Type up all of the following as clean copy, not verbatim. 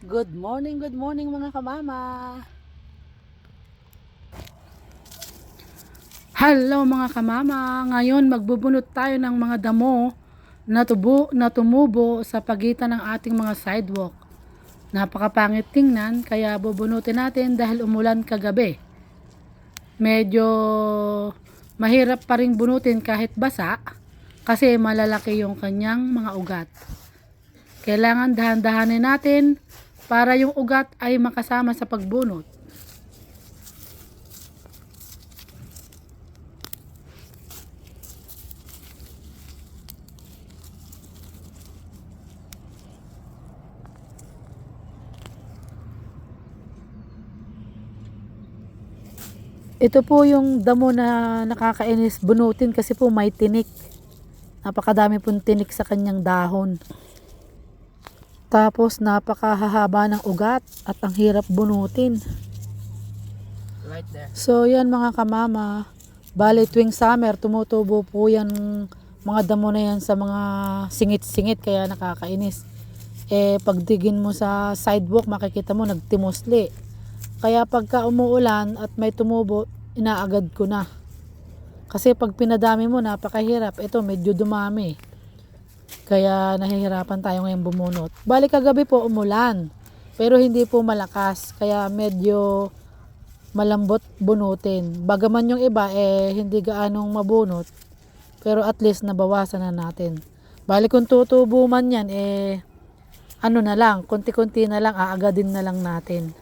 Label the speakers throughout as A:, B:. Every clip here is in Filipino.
A: Good morning mga kamama. Hello mga kamama. Ngayon magbubunot tayo ng mga damo na tumubo sa pagitan ng ating mga sidewalk. Napakapangit tingnan kaya bubunutin natin dahil umulan kagabi. Medyo mahirap pa ring bunutin kahit basa kasi malalaki yung kanyang mga ugat. Kailangan dahan-dahanin natin para yung ugat ay makasama sa pagbunot. Ito po yung damo na nakakainis bunutin kasi po may tinik. Napakadami pong tinik sa kanyang dahon. Tapos napakahahaba ng ugat at ang hirap bunutin.
B: Right there.
A: So yan mga kamama, bali tuwing summer tumutubo po yan mga damo na yan sa mga singit-singit kaya nakakainis. Pagdigin mo sa sidewalk makikita mo nagtimusli. Kaya pagka umuulan at may tumubo, inaagad ko na. Kasi pag pinadami mo, napakahirap. Ito, medyo dumami. Kaya nahihirapan tayo ngayong bumunot. Balik kagabi po umulan. Pero hindi po malakas. Kaya medyo malambot bunutin. Bagaman yung iba, hindi gaanong mabunot. Pero at least nabawasan na natin. Balik kung tutubo man yan, ano na lang, konti-konti na lang, aagadin na lang natin.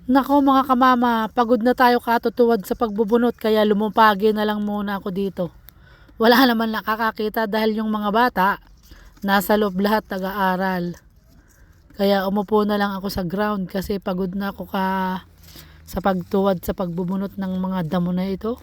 A: Nako mga kamama, pagod na tayo katutuwad sa pagbubunot kaya lumupagi na lang muna ako dito. Wala naman nakakakita dahil yung mga bata nasa loob lahat nag-aaral. Kaya umupo na lang ako sa ground kasi pagod na ako sa pagtuwad sa pagbubunot ng mga damo na ito.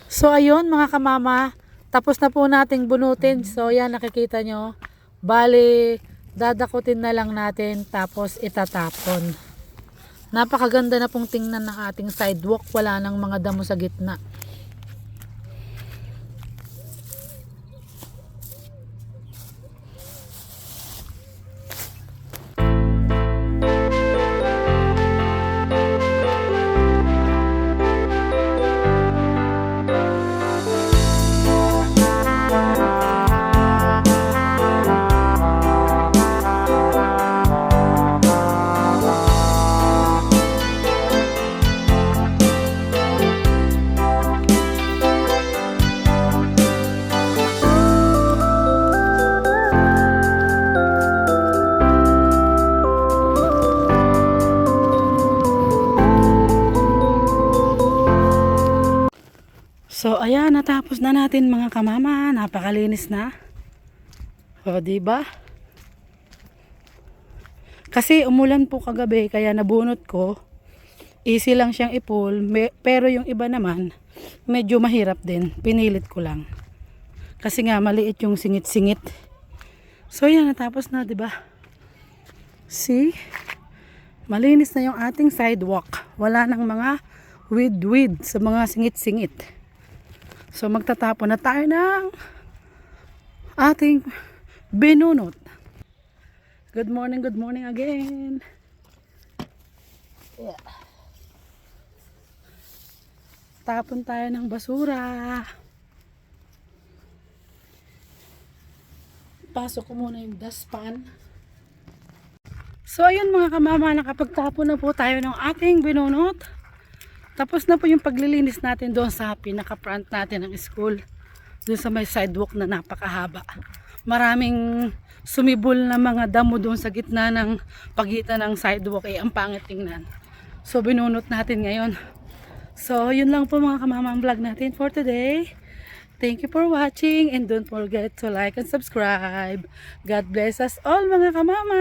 A: So ayun mga kamama, tapos na po nating bunutin. So yan nakikita nyo, bali dadakutin na lang natin tapos itatapon. Napakaganda na pong tingnan ng ating sidewalk, wala nang mga damo sa gitna. So ayan, natapos na natin mga kamama, napakalinis na. O diba? Kasi umulan po kagabi kaya nabunot ko. Easy lang siyang ipul, pero yung iba naman medyo mahirap din. Pinilit ko lang. Kasi nga maliit yung singit-singit. So yan, natapos na, 'di ba? See? Malinis na yung ating sidewalk. Wala nang mga weed sa mga singit-singit. So magtatapon na tayo ng ating binunot. Good morning again. Yeah. Tapon tayo ng basura. Pasok ko muna yung dustpan. So ayun mga kamama, nakapagtapon na po tayo ng ating binunot.
C: Tapos na po yung paglilinis natin doon sa pinaka-front natin ng school. Doon sa may sidewalk na napakahaba. Maraming sumibol na mga damo doon sa gitna ng pagitan ng sidewalk. Ang pangit tingnan. So binunot natin ngayon. So yun lang po mga kamamang vlog natin for today. Thank you for watching and don't forget to like and subscribe. God bless us all mga kamama!